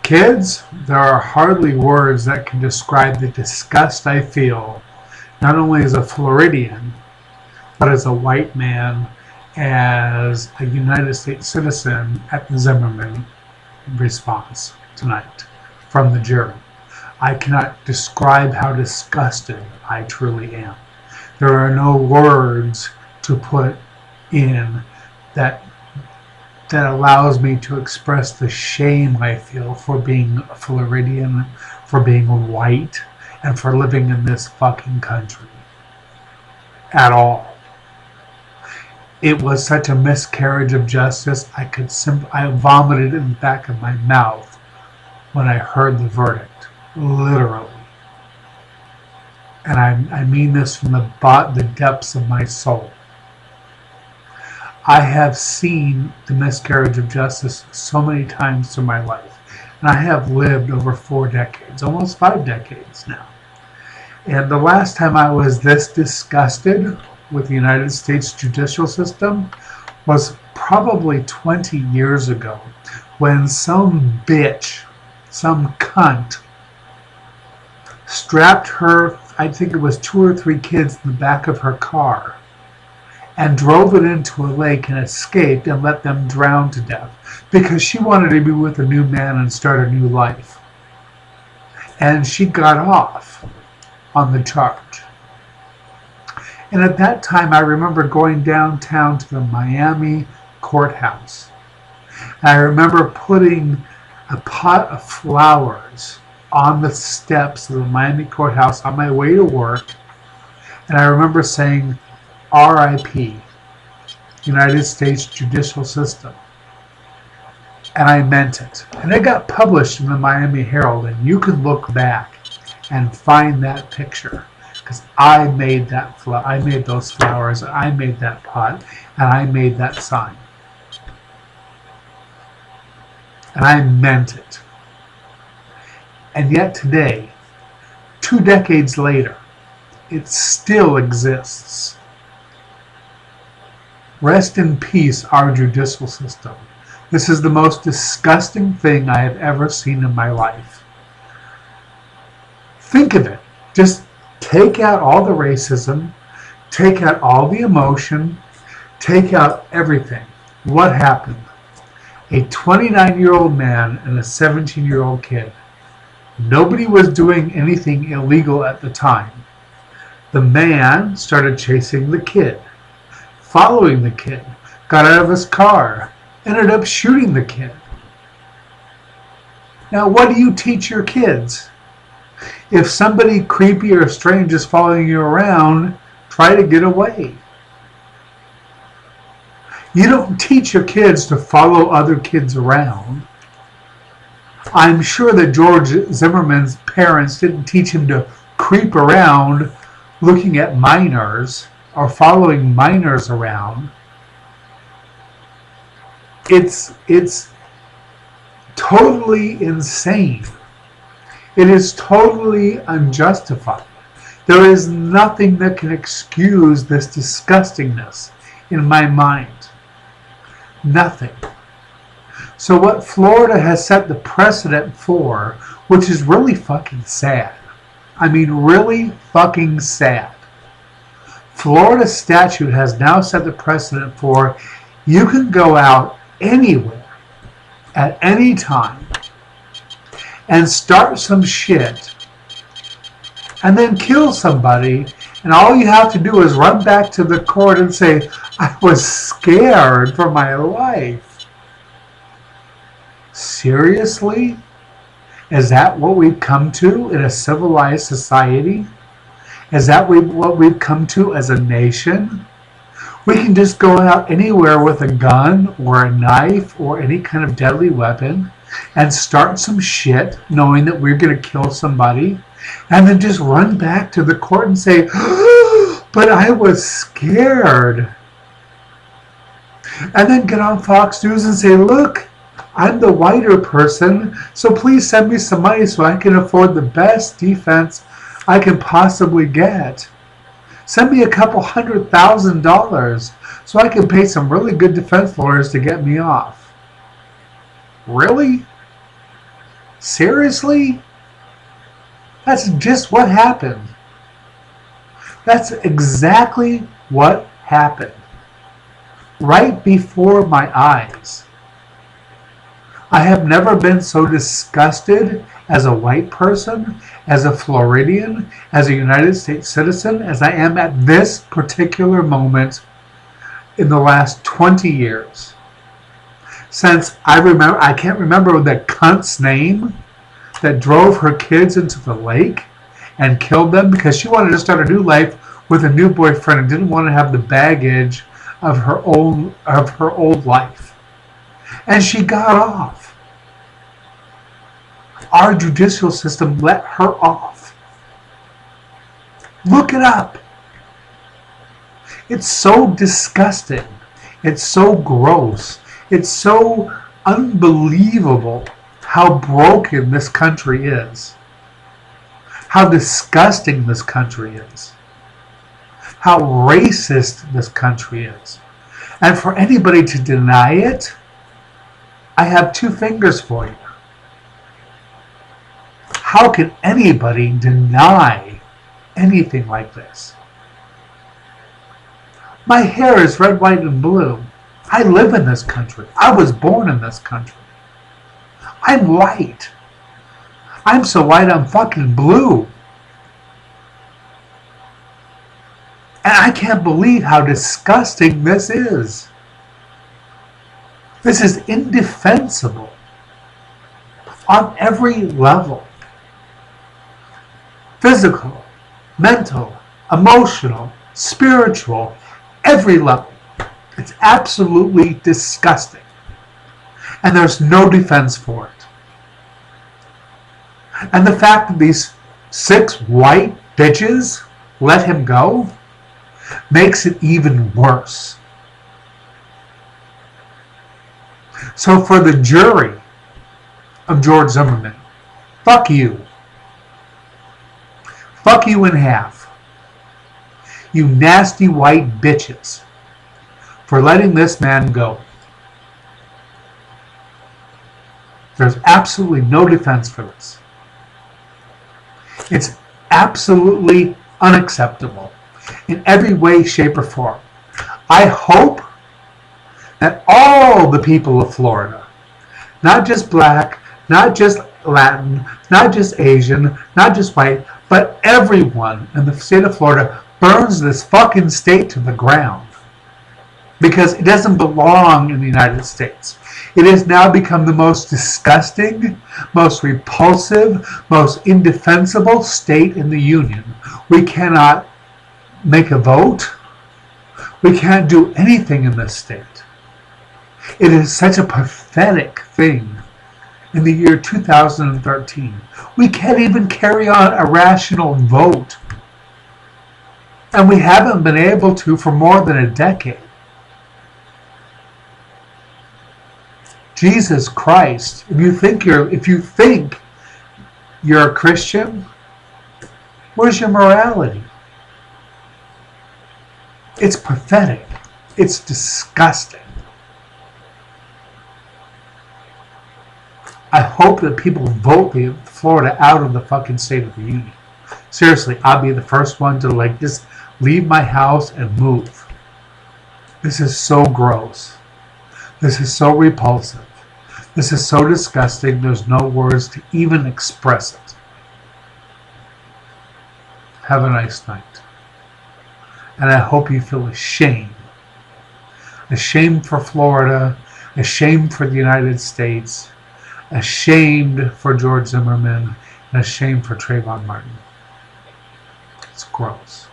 Kids, there are hardly words that can describe the disgust I feel, not only as a Floridian, but as a white man, as a United States citizen, at the Zimmerman response tonight from the jury. I cannot describe how disgusted I truly am. There are no words to put in that allows me to express the shame I feel for being a Floridian, for being white, and for living in this fucking country. At all. It was such a miscarriage of justice, I vomited in the back of my mouth when I heard the verdict. Literally. And I mean this from the depths of my soul. I have seen the miscarriage of justice so many times through my life. And I have lived over 4 decades, almost 5 decades now. And the last time I was this disgusted with the United States judicial system was probably 20 years ago, when some bitch, some cunt, strapped her, I think it was 2 or 3 kids in the back of her car and drove it into a lake and escaped and let them drown to death because she wanted to be with a new man and start a new life. And she got off on the charge. And at that time, I remember going downtown to the Miami courthouse. And I remember putting a pot of flowers on the steps of the Miami courthouse on my way to work. And I remember saying, R.I.P. United States judicial system. And I meant it. And it got published in the Miami Herald, and you can look back and find that picture. Because I made I made those flowers, I made that pot, and I made that sign. And I meant it. And yet today, 2 decades later, it still exists. Rest in peace, our judicial system. This is the most disgusting thing I have ever seen in my life. Think of it. Just take out all the racism, take out all the emotion, take out everything. What happened? A 29-year-old man and a 17-year-old kid. Nobody was doing anything illegal at the time. The man started chasing the kid, following the kid, got out of his car, ended up shooting the kid. Now, what do you teach your kids? If somebody creepy or strange is following you around, try to get away. You don't teach your kids to follow other kids around. I'm sure that George Zimmerman's parents didn't teach him to creep around looking at minors or following minors around. It's totally insane. It is totally unjustified. There is nothing that can excuse this disgustingness in my mind. Nothing. So what Florida has set the precedent for, which is really fucking sad. I mean, really fucking sad. Florida statute has now set the precedent for you can go out anywhere at any time and start some shit and then kill somebody, and all you have to do is run back to the court and say, I was scared for my life. Seriously? Is that what we've come to in a civilized society? Is that what we've come to as a nation? We can just go out anywhere with a gun or a knife or any kind of deadly weapon and start some shit knowing that we're going to kill somebody, and then just run back to the court and say, but I was scared. And then get on Fox News and say, look, I'm the whiter person, so please send me some money so I can afford the best defense I can possibly get. Send me a couple $100,000 so I can pay some really good defense lawyers to get me off. Really? Seriously? That's just what happened. That's exactly what happened. Right before my eyes. I have never been so disgusted as a white person, as a Floridian, as a United States citizen, as I am at this particular moment in the last 20 years. Since I can't remember the cunt's name that drove her kids into the lake and killed them because she wanted to start a new life with a new boyfriend and didn't want to have the baggage of her old life. And she got off. Our judicial system let her off. Look it up. It's so disgusting. It's so gross. It's so unbelievable how broken this country is. How disgusting this country is. How racist this country is. And for anybody to deny it, I have two fingers for you. How can anybody deny anything like this? My hair is red, white, and blue. I live in this country. I was born in this country. I'm white. I'm so white I'm fucking blue. And I can't believe how disgusting this is. This is indefensible on every level. Physical, mental, emotional, spiritual, every level. It's absolutely disgusting. And there's no defense for it. And the fact that these 6 white bitches let him go makes it even worse. So for the jury of George Zimmerman, fuck you. Fuck you in half. You nasty white bitches for letting this man go. There's absolutely no defense for this. It's absolutely unacceptable in every way, shape, or form. I hope that all the people of Florida, not just black, not just Latin, not just Asian, not just white, but everyone in the state of Florida burns this fucking state to the ground. Because it doesn't belong in the United States. It has now become the most disgusting, most repulsive, most indefensible state in the Union. We cannot make a vote. We can't do anything in this state. It is such a pathetic thing in the year 2013. We can't even carry on a rational vote. And we haven't been able to for more than a decade. Jesus Christ, if you think you're a Christian, where's your morality? It's pathetic. It's disgusting. I hope that people vote Florida out of the fucking State of the Union. Seriously, I'll be the first one to just leave my house and move. This is so gross. This is so repulsive. This is so disgusting, there's no words to even express it. Have a nice night. And I hope you feel ashamed. Ashamed for Florida, ashamed for the United States, ashamed for George Zimmerman, and ashamed for Trayvon Martin. It's gross.